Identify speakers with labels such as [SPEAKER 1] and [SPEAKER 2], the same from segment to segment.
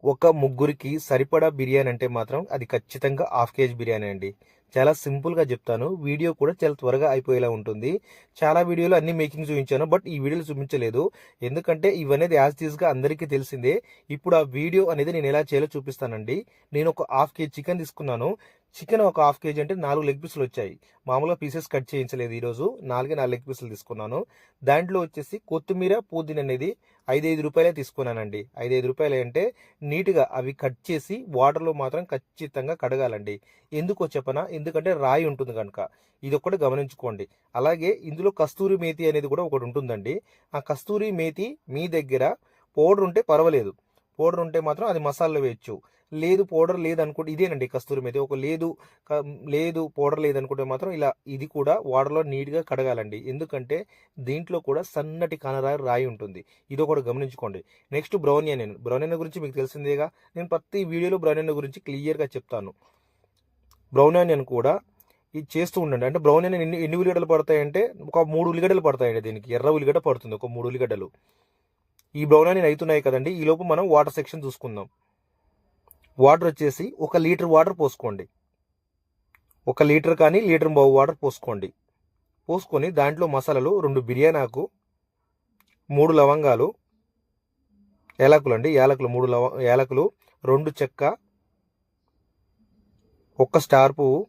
[SPEAKER 1] ఒక ముగ్గురికి సరిపడా బిర్యానీ అంటే మాత్రం అది ఖచ్చితంగా హాఫ్ కేజీ బిర్యానీ అండి. చాలా సింపుల్గా చెప్తాను. వీడియో కూడా చాలా త్వరగా అయిపోయేలా ఉంటుంది. చాలా వీడియోలు అన్ని మేకింగ్ చూపించాను, బట్ ఈ వీడియోలు చూపించలేదు. ఎందుకంటే ఇవనేది యాజ్ టీజ్గా అందరికీ తెలిసిందే. ఇప్పుడు ఆ వీడియో అనేది నేను ఎలా చేయాలో చూపిస్తానండి. నేను ఒక హాఫ్ కేజీ చికెన్ తీసుకున్నాను. చికెన్ ఒక హాఫ్ కేజీ అంటే 4 లెగ్ పీసులు వచ్చాయి. మామూలుగా పీసెస్ కట్ చేయించలేదు ఈరోజు. 4 లెగ్ పీసులు తీసుకున్నాను. దాంట్లో వచ్చేసి కొత్తిమీర, పుదీనా అనేది 5 రూపాయలే తీసుకున్నానండి. 5 రూపాయలు అంటే నీట్గా అవి కట్ చేసి వాటర్లో మాత్రం ఖచ్చితంగా కడగాలండి. ఎందుకో చెప్పనా? ఎందుకంటే రాయి ఉంటుంది కనుక. ఇది ఒక్కటి గమనించుకోండి. అలాగే ఇందులో కస్తూరి మేతి అనేది కూడా ఒకటి ఉంటుందండి. ఆ కస్తూరి మేతి మీ దగ్గర పౌడర్ ఉంటే పర్వాలేదు. పౌడర్ ఉంటే మాత్రం అది మసాలాలో వేయచ్చు. లేదు పౌడర్ లేదనుకుంటే ఇదేనండి కస్తూరి మేతి. ఒక లేదు పౌడర్ లేదనుకుంటే మాత్రం ఇలా ఇది కూడా వాటర్లో నీట్గా కడగాలండి. ఎందుకంటే దీంట్లో కూడా సన్నటి కనరాయి రాయి ఉంటుంది. ఇది ఒకటి గమనించుకోండి. Next brown onion. Brown onion గురించి మీకు తెలిసిందేగా. నేను ప్రతి వీడియోలో బ్రౌన్ ఆనియన్ గురించి క్లియర్గా చెప్తాను. బ్రౌన్ ఆనియన్ కూడా ఇది చేస్తూ ఉండండి. అంటే బ్రౌన్ ఆనియన్ ఎన్ని ఉల్లిగడ్డలు పడతాయంటే ఒక 3 ఉల్లిగడ్డలు పడతాయండి. దీనికి ఎర్ర ఉల్లిగడ్డ పడుతుంది, ఒక 3 ఉల్లిగడ్డలు. ఈ బ్రౌన్ ఆనియన్ అవుతున్నాయి కదండి, ఈ లోపు మనం వాటర్ సెక్షన్ చూసుకుందాం. వాటర్ వచ్చేసి 1 లీటర్ వాటర్ పోసుకోండి. 1 లీటర్ కానీ లీటర్ బావు వాటర్ పోసుకోండి. పోసుకొని దాంట్లో మసాలాలు 2 బిర్యానీ ఆకు, 3 లవంగాలు, యాలకులు అండి, యాలకులు 3 యాలకులు, 2 చెక్క, 1 స్టార్ పువ్వు,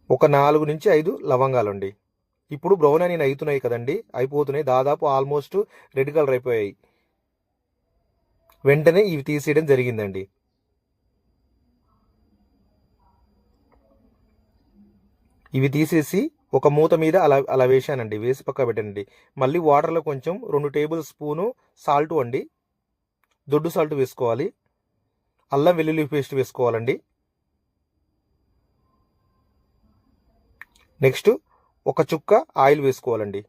[SPEAKER 1] ఒక 4 నుంచి 5 లవంగాలు అండి. ఇప్పుడు బ్రౌన్ ఆనియన్ అవుతున్నాయి కదండి, అయిపోతున్నాయి. దాదాపు ఆల్మోస్ట్ రెడ్ కలర్ అయిపోయాయి. వెంటనే ఇవి తీసేయడం జరిగిందండి. ఇవి తీసేసి ఒక మూత మీద అలా అలా వేసానండి. వేసి పక్క పెట్టండి. మళ్ళీ వాటర్లో కొంచెం 2 టేబుల్ స్పూను సాల్ట్ అండి, దొడ్డు సాల్ట్ వేసుకోవాలి. అల్లం వెల్లుల్లి పేస్ట్ వేసుకోవాలండి. నెక్స్ట్ ఒక చుక్క ఆయిల్ వేసుకోవాలండి.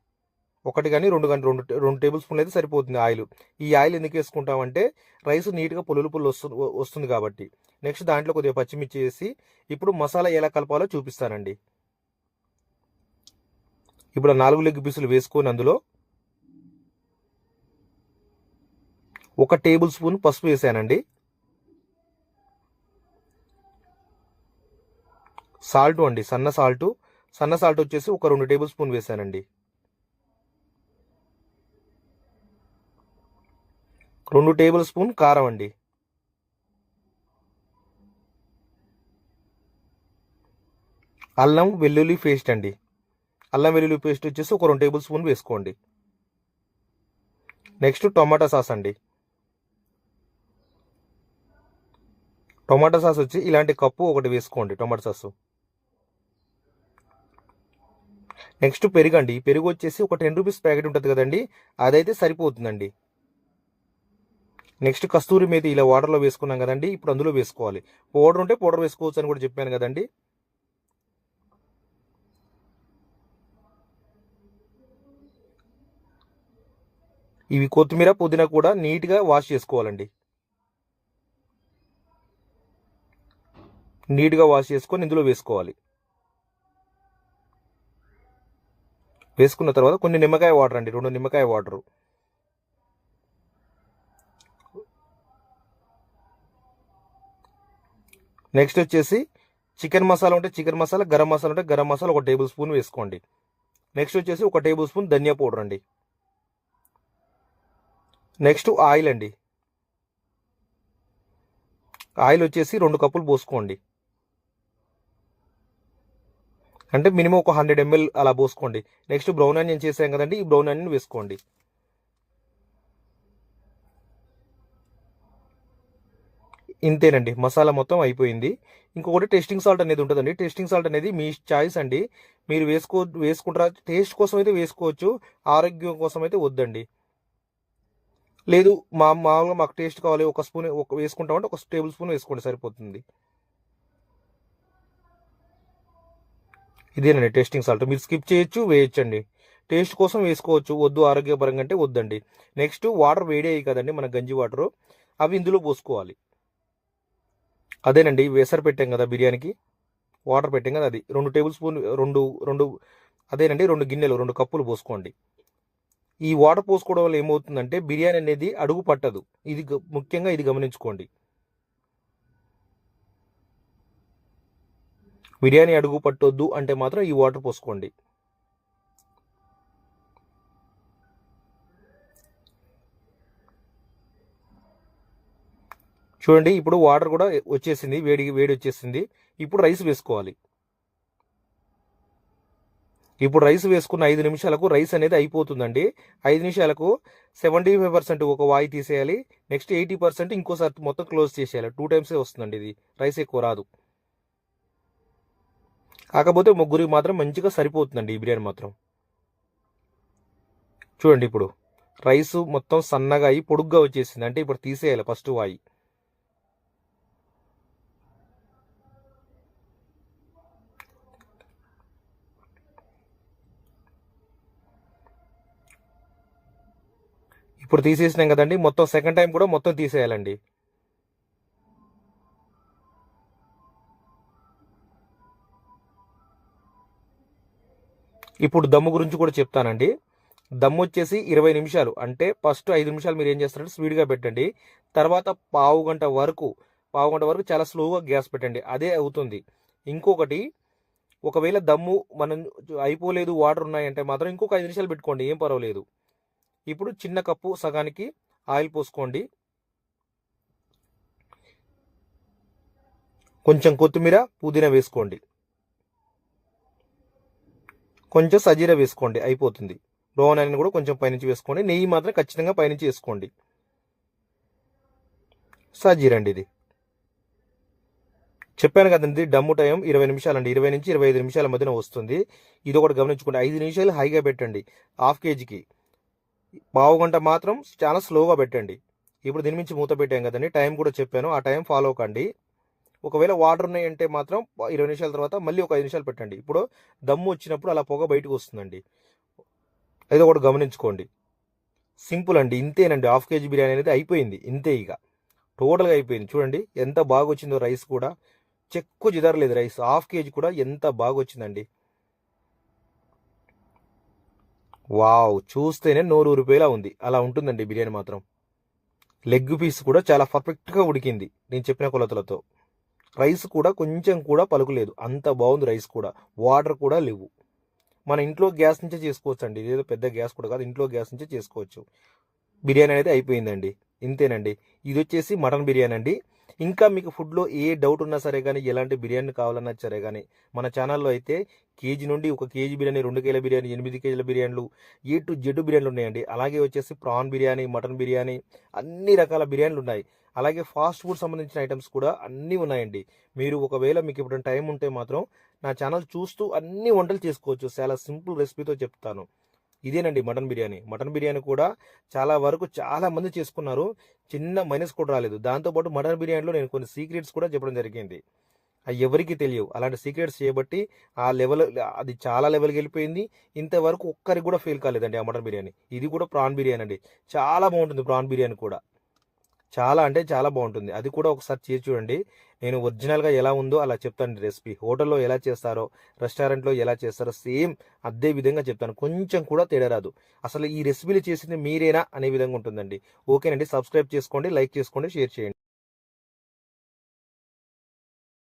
[SPEAKER 1] ఒకటి కానీ రెండు టేబుల్ స్పూన్లు అయితే సరిపోతుంది ఆయిల్. ఈ ఆయిల్ ఎందుకు వేసుకుంటామంటే రైస్ నీట్గా పుల్లు వస్తుంది కాబట్టి. నెక్స్ట్ దాంట్లో కొద్దిగా పచ్చిమిర్చి వేసి ఇప్పుడు మసాలా ఎలా కలపాలో చూపిస్తానండి. ఇప్పుడు 4 లెగ్ పీసులు వేసుకొని అందులో 1 టేబుల్ స్పూన్ పసుపు వేసానండి. సాల్ట్ అండి, సన్న సాల్ట్ వచ్చేసి ఒక 2 టేబుల్ స్పూన్ వేసానండి. 2 టేబుల్ స్పూన్ కారం అండి. అల్లం వెల్లుల్లి పేస్ట్ అండి. అల్లం వెల్లుల్లి పేస్ట్ వచ్చేసి ఒక 2 టేబుల్ స్పూన్ వేసుకోండి. నెక్స్ట్ టొమాటో సాస్ అండి. టొమాటో సాస్ వచ్చి ఇలాంటి కప్పు ఒకటి వేసుకోండి టొమాటో సాసు. నెక్స్ట్ పెరుగు అండి. పెరుగు వచ్చేసి ఒక 10 రూపీస్ ప్యాకెట్ ఉంటుంది కదండి, అదైతే సరిపోతుందండి. నెక్స్ట్ కస్తూరి మేతి ఇలా వాటర్లో వేసుకున్నాం కదండి, ఇప్పుడు అందులో వేసుకోవాలి. పౌడర్ ఉంటే పౌడర్ వేసుకోవచ్చు అని కూడా చెప్పాను కదండి. ఇవి కొత్తిమీర పుదీనా కూడా నీట్గా వాష్ చేసుకోవాలండి. నీట్గా వాష్ చేసుకొని ఇందులో వేసుకోవాలి. వేసుకున్న తర్వాత కొన్ని నిమ్మకాయ వాటర్ అండి, 2 నిమ్మకాయ వాటరు. నెక్స్ట్ వచ్చేసి చికెన్ మసాలా ఉంటే చికెన్ మసాలా, గరం మసాలా ఉంటే గరం మసాలా 1 టేబుల్ స్పూన్ వేసుకోండి. నెక్స్ట్ వచ్చేసి 1 టేబుల్ స్పూన్ ధనియా పౌడర్ అండి. నెక్స్ట్ ఆయిల్ అండి. ఆయిల్ వచ్చేసి 2 కప్పులు పోసుకోండి. అంటే మినిమం ఒక 100 ml అలా పోసుకోండి. నెక్స్ట్ బ్రౌన్ ఆనియన్ చేసాం కదండి, ఈ బ్రౌన్ ఆనియన్ వేసుకోండి. ఇంతేనండి, మసాలా మొత్తం అయిపోయింది. ఇంకొకటి టేస్టింగ్ సాల్ట్ అనేది ఉంటుందండి. టేస్టింగ్ సాల్ట్ అనేది మీ చాయిస్ అండి. మీరు వేసుకుంటారా, టేస్ట్ కోసం అయితే వేసుకోవచ్చు, ఆరోగ్యం కోసం అయితే వద్దండి. లేదు మామూలుగా మాకు టేస్ట్ కావాలి, ఒక స్పూన్ వేసుకుంటామంటే 1 టేబుల్ స్పూన్ వేసుకోండి, సరిపోతుంది. ఇదేనండి టేస్టింగ్ సాల్ట్. మీరు స్కిప్ చేయొచ్చు, వేయొచ్చండి. టేస్ట్ కోసం వేసుకోవచ్చు, వద్దు ఆరోగ్యపరంగా అంటే వద్దండి. నెక్స్ట్ వాటర్ వేడి అయ్యి కదండి మన గంజి వాటరు, అవి ఇందులో పోసుకోవాలి. అదేనండి వెసరు పెట్టాం కదా బిర్యానీకి, వాటర్ పెట్టాం కదా అది 2 టేబుల్ స్పూన్, రెండు అదేనండి 2 గిన్నెలు 2 కప్పులు పోసుకోండి. ఈ వాటర్ పోసుకోవడం వల్ల ఏమవుతుందంటే బిర్యానీ అనేది అడుగు పట్టదు. ఇది ముఖ్యంగా ఇది గమనించుకోండి. బిర్యానీ అడుగు పట్టొద్దు అంటే మాత్రం ఈ వాటర్ పోసుకోండి. చూడండి, ఇప్పుడు వాటర్ కూడా వచ్చేసింది, వేడి వచ్చేసింది. ఇప్పుడు రైస్ వేసుకోవాలి. ఇప్పుడు రైస్ వేసుకున్న 5 నిమిషాలకు రైస్ అనేది అయిపోతుందండి. 5 నిమిషాలకు 75% ఒక వాయి తీసేయాలి. నెక్స్ట్ 80% ఇంకోసారి మొత్తం క్లోజ్ చేసేయాలి. 2 టైమ్సే వస్తుందండి ఇది, రైస్ ఎక్కువ రాదు. కాకపోతే ముగ్గురికి మాత్రం మంచిగా సరిపోతుందండి ఈ బిర్యానీ మాత్రం. చూడండి, ఇప్పుడు రైస్ మొత్తం సన్నగా అయి పొడుగ్గా వచ్చేసింది. అంటే ఇప్పుడు తీసేయాలి ఫస్ట్ వాయి. ఇప్పుడు తీసేసినాం కదండి, మొత్తం సెకండ్ టైం కూడా మొత్తం తీసేయాలండి. ఇప్పుడు దమ్ము గురించి కూడా చెప్తానండి. దమ్ము వచ్చేసి 20 నిమిషాలు. అంటే ఫస్ట్ 5 నిమిషాలు మీరు ఏం చేస్తారంటే స్పీడ్గా పెట్టండి. తర్వాత పావు గంట వరకు చాలా స్లోగా గ్యాస్ పెట్టండి, అదే అవుతుంది. ఇంకొకటి, ఒకవేళ దమ్ము మనం అయిపోలేదు, వాటర్ ఉన్నాయంటే మాత్రం ఇంకొక 5 నిమిషాలు పెట్టుకోండి, ఏం పర్వాలేదు. ఇప్పుడు చిన్న కప్పు సగానికి ఆయిల్ పోసుకోండి. కొంచెం కొత్తిమీర, పుదీనా వేసుకోండి. కొంచెం సజీరా వేసుకోండి, అయిపోతుంది. బ్రౌన్ ఆనియన్ కూడా కొంచెం పైనుంచి వేసుకోండి. నెయ్యి మాత్రం ఖచ్చితంగా పైనుంచి వేసుకోండి. సజీరా అండి ఇది. చెప్పాను కదండి, దమ్ము టైం 20 నిమిషాలండి. 20 నుంచి 25 నిమిషాల మధ్యన వస్తుంది. ఇది ఒకటి గమనించుకోండి. 5 నిమిషాలు హైగా పెట్టండి. హాఫ్ కేజీకి పావు గంట మాత్రం చాలా స్లోగా పెట్టండి. ఇప్పుడు దీని నుంచి మూత పెట్టాం కదండి, టైం కూడా చెప్పాను, ఆ టైం ఫాలో కండి. ఒకవేళ వాటర్ ఉన్నాయంటే మాత్రం 20 నిమిషాల తర్వాత మళ్ళీ ఒక 5 నిమిషాలు పెట్టండి. ఇప్పుడు దమ్ము వచ్చినప్పుడు అలా పొగ బయటకు వస్తుందండి. అది ఒకటి గమనించుకోండి. సింపుల్ అండి, ఇంతేనండి. హాఫ్ కేజీ బిర్యానీ అనేది అయిపోయింది, ఇంతే. ఇక టోటల్గా అయిపోయింది. చూడండి ఎంత బాగా వచ్చిందో. రైస్ కూడా చెక్కు జిదరలేదు. రైస్ హాఫ్ కేజీ కూడా ఎంత బాగా వచ్చిందండి. వావ్, చూస్తేనే నోరు ఊరిపోయేలా ఉంది. అలా ఉంటుందండి బిర్యానీ మాత్రం. లెగ్ పీస్ కూడా చాలా పర్ఫెక్ట్గా ఉడికింది నేను చెప్పిన కొలతలతో. రైస్ కూడా కొంచెం కూడా పలుకులేదు, అంత బాగుంది రైస్ కూడా. వాటర్ కూడా లేవు. మన ఇంట్లో గ్యాస్ నుంచే చేసుకోవచ్చు అండి, ఇదేదో పెద్ద గ్యాస్ కూడా కాదు, ఇంట్లో గ్యాస్ నుంచే చేసుకోవచ్చు. బిర్యానీ అనేది అయిపోయిందండి, ఇంతేనండి. ఇది వచ్చేసి మటన్ బిర్యానీ అండి. ఇంకా మీకు ఫుడ్లో ఏ డౌట్ ఉన్నా సరే కానీ, ఎలాంటి బిర్యానీ కావాలన్నా సరే కానీ, మన ఛానల్లో అయితే కేజీ నుండి 1 కేజీ బిర్యానీ, 2 కేజీల బిర్యానీ, 8 కేజీల బిర్యానీలు, ఏ టు జెడ్ బిర్యానీలు ఉన్నాయండి. అలాగే వచ్చేసి ప్రాన్ బిర్యానీ, మటన్ బిర్యానీ, అన్ని రకాల బిర్యానీలు ఉన్నాయి. అలాగే ఫాస్ట్ ఫుడ్ సంబంధించిన ఐటమ్స్ కూడా అన్నీ ఉన్నాయండి. మీరు ఒకవేళ మీకు ఇప్పుడు టైం ఉంటే మాత్రం నా ఛానల్ చూస్తూ అన్ని వంటలు చేసుకోవచ్చు. చాలా సింపుల్ రెసిపీతో చెప్తాను. ఇదేనండి మటన్ బిర్యానీ. మటన్ బిర్యానీ కూడా చాలా వరకు చాలా మంది చేసుకున్నారు, చిన్న మైనస్ కూడా రాలేదు. దాంతోపాటు మటన్ బిర్యానీలో నేను కొన్ని సీక్రెట్స్ కూడా చెప్పడం జరిగింది, అవి ఎవరికి తెలియవు. అలాంటి సీక్రెట్స్ చేయబట్టి ఆ లెవెల్, అది చాలా లెవెల్కి వెళ్ళిపోయింది. ఇంతవరకు ఒక్కరికి కూడా ఫెయిల్ కాలేదండి ఆ మటన్ బిర్యానీ. ఇది కూడా ప్రాన్ బిర్యానీ అండి, చాలా బాగుంటుంది ప్రాన్ బిర్యానీ కూడా. చాలా అంటే చాలా బాగుంటుంది. అది కూడా ఒకసారి చేసి చూడండి. నేను ఒరిజినల్గా ఎలా ఉందో అలా చెప్తాను రెసిపీ. హోటల్లో ఎలా చేస్తారో, రెస్టారెంట్లో ఎలా చేస్తారో సేమ్ అదే విధంగా చెప్తాను. కొంచెం కూడా తేడా రాదు. అసలు ఈ రెసిపీలు చేసింది మీరేనా అనే విధంగా ఉంటుందండి. ఓకేనండి, సబ్స్క్రైబ్ చేసుకోండి, లైక్ చేసుకోండి, షేర్ చేయండి.